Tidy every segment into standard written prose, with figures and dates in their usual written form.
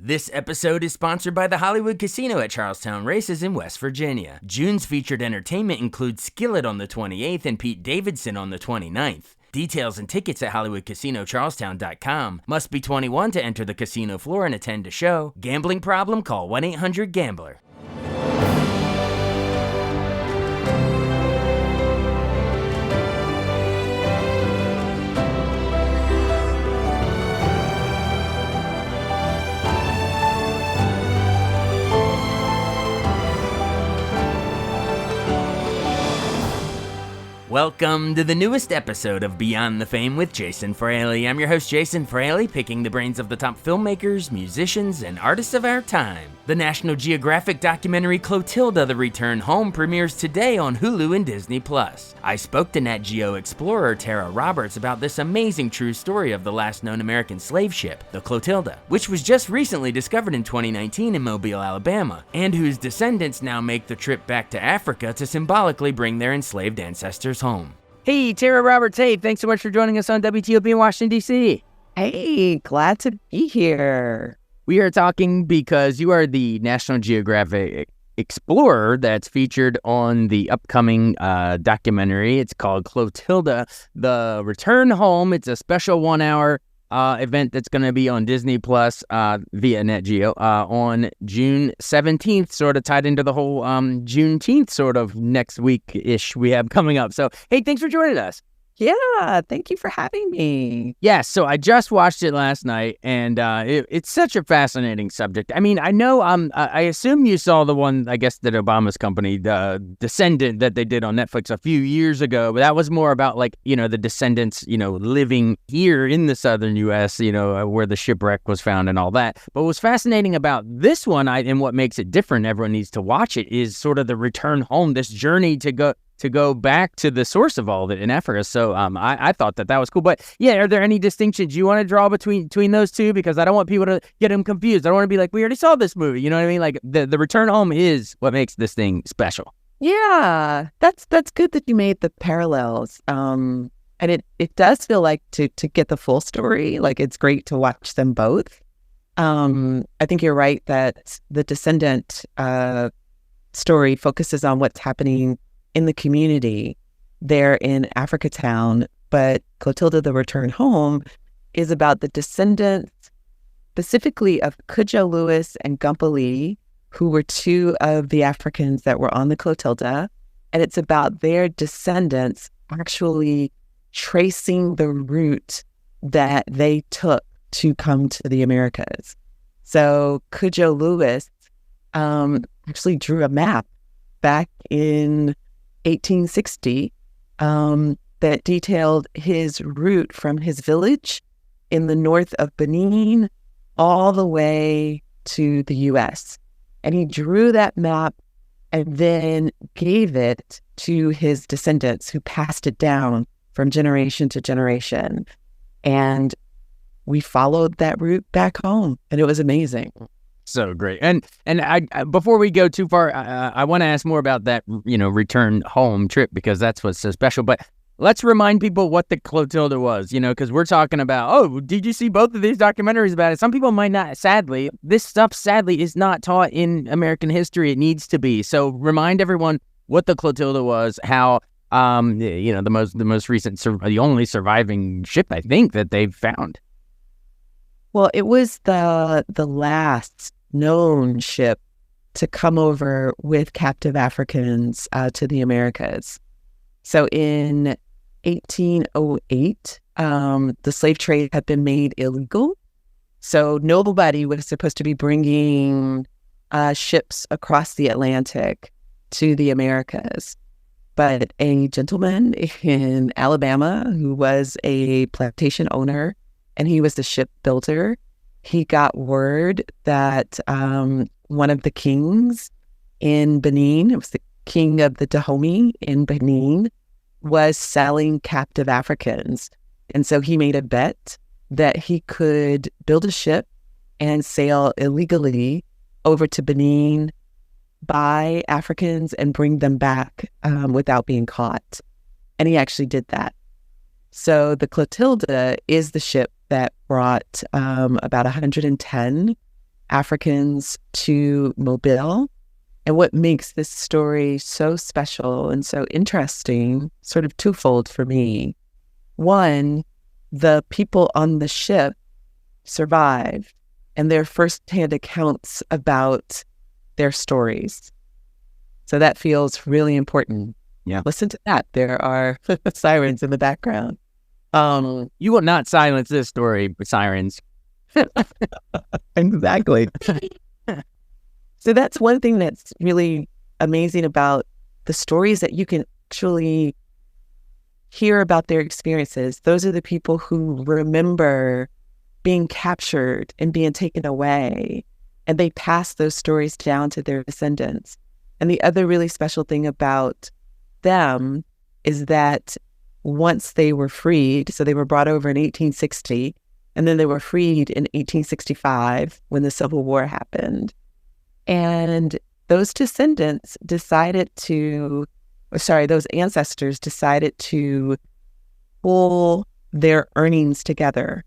This episode is sponsored by the Hollywood Casino at Charlestown Races in West Virginia. June's featured entertainment includes Skillet on the 28th and Pete Davidson on the 29th. Details and tickets at HollywoodCasinoCharlestown.com. Must be 21 to enter the casino floor and attend a show. Gambling problem? Call 1-800-GAMBLER. Welcome to the newest episode of Beyond the Fame with Jason Fraley. I'm your host, Jason Fraley, picking the brains of the top filmmakers, musicians, and artists of our time. The National Geographic documentary Clotilda, The Return Home premieres today on Hulu and Disney+. I spoke to Nat Geo explorer Tara Roberts about this amazing true story of the last known American slave ship, the Clotilda, which was just recently discovered in 2019 in Mobile, Alabama, and whose descendants now make the trip back to Africa to symbolically bring their enslaved ancestors home. Hey, Tara Roberts. Hey, thanks so much for joining us on WTOP in Washington, D.C. Hey, glad to be here. We are talking because you are the National Geographic explorer that's featured on the upcoming documentary. It's called Clotilda, The Return Home. It's a special 1-hour event that's going to be on Disney Plus via Nat Geo on June 17th, sort of tied into the whole Juneteenth sort of next week-ish we have coming up. So, hey, thanks for joining us. Yeah, thank you for having me. Yeah, so I just watched it last night, and it's such a fascinating subject. I mean, I know, I assume you saw the one, I guess, that Obama's company, the Descendant, that they did on Netflix a few years ago, but that was more about, like, the descendants, living here in the southern U.S., where the shipwreck was found and all that. But what's fascinating about this one, and what makes it different, everyone needs to watch it, is sort of the return home, this journey to go back to the source of all of it in Africa. So I thought that was cool. But yeah, are there any distinctions you want to draw between those two? Because I don't want people to get them confused. I don't want to be like, we already saw this movie. You know what I mean? Like the return home is what makes this thing special. Yeah, that's good that you made the parallels. And it does feel like to get the full story, like it's great to watch them both. I think you're right that the Descendant story focuses on what's happening in the community there in Africatown, but Clotilda, The Return Home is about the descendants, specifically of Cudjoe Lewis and Gumpa Lee, who were two of the Africans that were on the Clotilda, and it's about their descendants actually tracing the route that they took to come to the Americas. So Cudjoe Lewis actually drew a map back in 1860 that detailed his route from his village in the north of Benin all the way to the U.S. And he drew that map and then gave it to his descendants who passed it down from generation to generation. And we followed that route back home, and it was amazing. So great. And I before we go too far, I want to ask more about that, return home trip, because that's what's so special. But let's remind people what the Clotilda was, because we're talking about, oh, did you see both of these documentaries about it? Some people might not, sadly. This stuff, sadly, is not taught in American history. It needs to be. So remind everyone what the Clotilda was, how, the most recent, the only surviving ship, I think, that they've found. Well, it was the last known ship to come over with captive Africans to the Americas. So in 1808, the slave trade had been made illegal. So nobody was supposed to be bringing ships across the Atlantic to the Americas. But a gentleman in Alabama who was a plantation owner, and he was the shipbuilder, he got word that one of the kings in Benin, it was the king of the Dahomey in Benin, was selling captive Africans. And so he made a bet that he could build a ship and sail illegally over to Benin, buy Africans, and bring them back without being caught. And he actually did that. So the Clotilda is the ship that brought about 110 Africans to Mobile. And what makes this story so special and so interesting, sort of twofold for me. One, the people on the ship survived, and their firsthand accounts about their stories. So that feels really important. Yeah. Listen to that. There are sirens in the background. You will not silence this story with sirens. Exactly. So that's one thing that's really amazing about the stories, that you can actually hear about their experiences. Those are the people who remember being captured and being taken away, and they pass those stories down to their descendants. And the other really special thing about them is that once they were freed, so they were brought over in 1860, and then they were freed in 1865 when the Civil War happened. And those descendants decided to, those ancestors decided to pull their earnings together.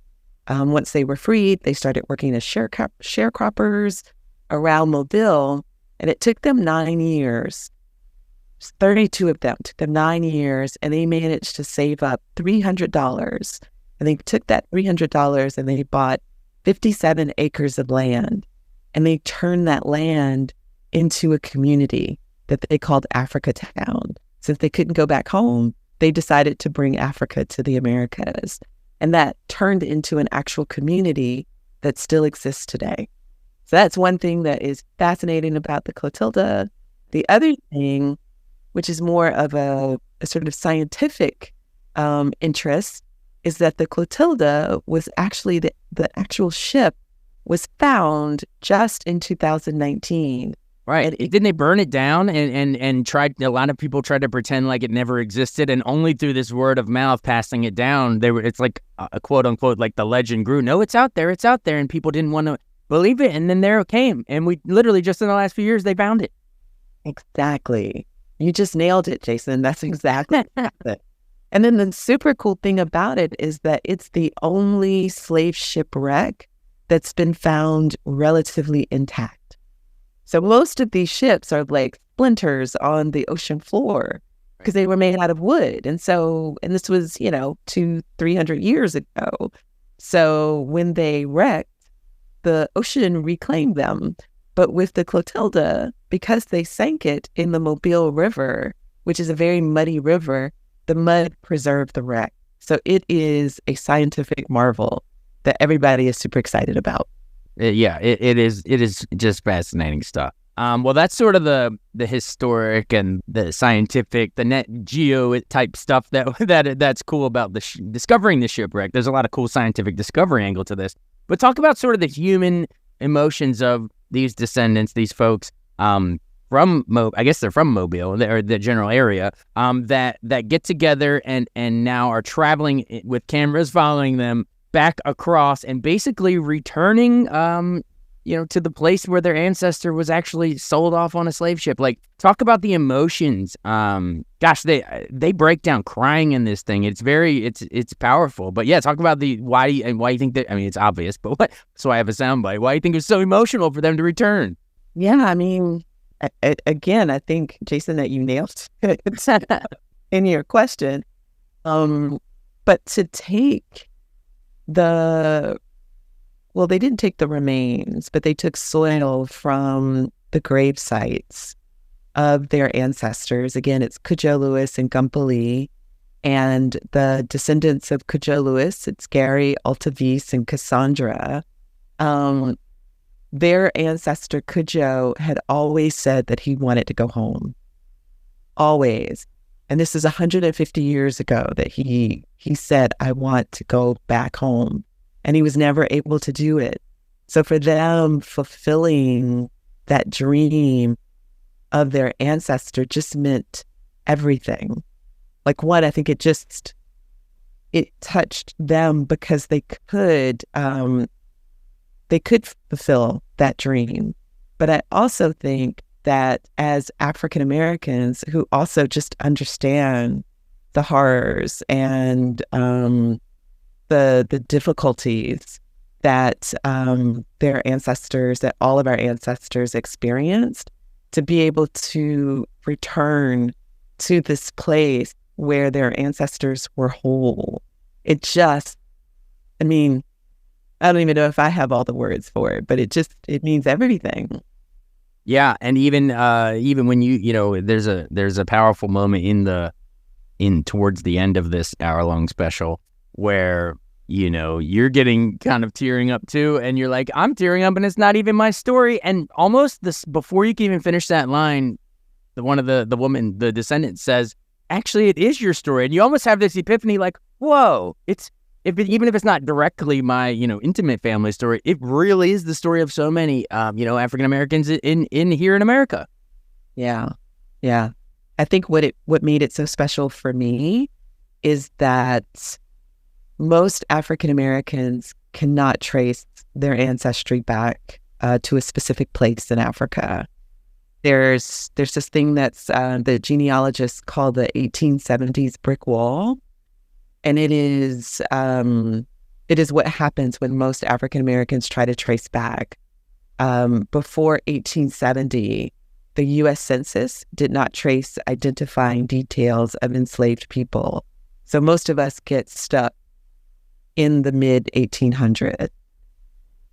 Once they were freed, they started working as sharecroppers around Mobile, and it took them 9 years. 32 of them took them 9 years, and they managed to save up $300. And they took that $300 and they bought 57 acres of land. And they turned that land into a community that they called Africa Town. Since they couldn't go back home, they decided to bring Africa to the Americas. And that turned into an actual community that still exists today. So that's one thing that is fascinating about the Clotilda. The other thing, which is more of a sort of scientific interest, is that the Clotilda was actually the actual ship was found just in 2019. Right. And didn't they burn it down and tried? A lot of people tried to pretend like it never existed, and only through this word of mouth passing it down, it's like a quote unquote, like the legend grew. No, it's out there, and people didn't want to believe it, and then there it came, and we literally just in the last few years they found it. Exactly. You just nailed it, Jason. That's exactly it. And then the super cool thing about it is that it's the only slave shipwreck that's been found relatively intact. So most of these ships are like splinters on the ocean floor because they were made out of wood. And this was, 200-300 years ago. So when they wrecked, the ocean reclaimed them. But with the Clotilda, because they sank it in the Mobile River, which is a very muddy river, the mud preserved the wreck. So it is a scientific marvel that everybody is super excited about. Yeah, it is just fascinating stuff. Well, that's sort of the historic and the scientific, the net geo type stuff that's cool about discovering the shipwreck. There's a lot of cool scientific discovery angle to this. But talk about sort of the human emotions of these descendants, these folks from I guess they're from Mobile or the general area, that get together and now are traveling with cameras following them back across and basically returning to the place where their ancestor was actually sold off on a slave ship. Like, talk about the emotions. Gosh, they break down crying in this thing. It's powerful. But yeah, talk about why you think that. I mean, it's obvious, but so I have a soundbite. Why do you think it's so emotional for them to return? Yeah, I mean, again, I think, Jason, that you nailed it in your question. But to take they didn't take the remains, but they took soil from the grave sites of their ancestors. Again, it's Cudjoe Lewis and Gumpoli, and the descendants of Cudjoe Lewis, it's Gary, Altavis, and Cassandra. Their ancestor Cudjoe had always said that he wanted to go home. Always. And this is 150 years ago that he said, I want to go back home. And he was never able to do it. So for them, fulfilling that dream of their ancestor just meant everything. Like, one, I think it touched them because they could fulfill that dream. But I also think that as African Americans who also just understand the horrors and the difficulties that their ancestors, that all of our ancestors experienced, to be able to return to this place where their ancestors were whole. It just, I mean, I don't even know if I have all the words for it, but it means everything. Yeah, and even when there's a powerful moment in towards the end of this hour-long special where you're getting kind of tearing up too, and you're like, I'm tearing up, and it's not even my story. And almost this before you can even finish that line, the woman, the descendant says, actually, it is your story, and you almost have this epiphany, like, whoa, even if it's not directly my intimate family story, it really is the story of so many African Americans in here in America. Yeah. I think what made it so special for me is that most African Americans cannot trace their ancestry back to a specific place in Africa. There's this thing that's the genealogists call the 1870s brick wall. And it is what happens when most African Americans try to trace back. Before 1870, the U.S. Census did not trace identifying details of enslaved people. So most of us get stuck in the mid-1800s.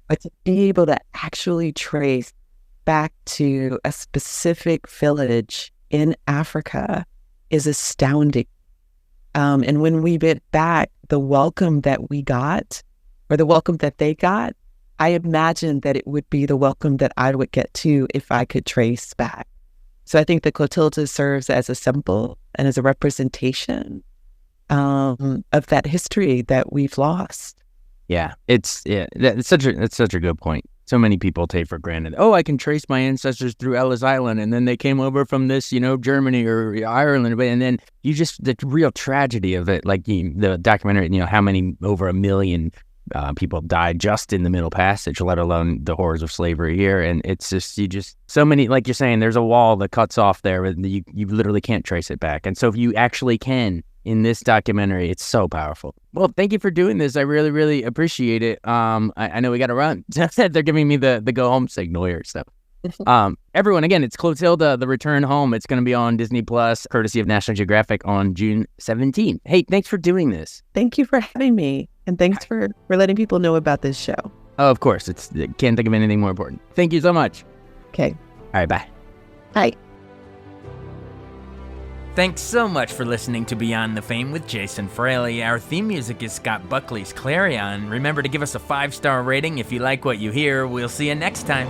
But to be able to actually trace back to a specific village in Africa is astounding. And when we went back, the welcome that we got, or the welcome that they got, I imagined that it would be the welcome that I would get too if I could trace back. So I think the Clotilda serves as a symbol and as a representation of that history that we've lost. Yeah, it's such a good point. So many people take for granted, oh, I can trace my ancestors through Ellis Island, and then they came over from this, Germany or Ireland, and then the real tragedy of it, like the documentary, how many, over 1 million people died just in the Middle Passage, let alone the horrors of slavery here. And it's just so many, like you're saying, there's a wall that cuts off there, and you literally can't trace it back. And so if you actually can, in this documentary, it's so powerful. Well, thank you for doing this. I really, really appreciate it. I know we got to run. They're giving me the go home signal here. So, everyone, again, it's Clotilda, The Return Home. It's going to be on Disney Plus, courtesy of National Geographic, on June 17th. Hey, thanks for doing this. Thank you for having me, and thanks for letting people know about this show. Oh, of course. Can't think of anything more important. Thank you so much. Okay. All right, bye. Bye. Thanks so much for listening to Beyond the Fame with Jason Fraley. Our theme music is Scott Buckley's Clarion. Remember to give us a 5-star rating if you like what you hear. We'll see you next time.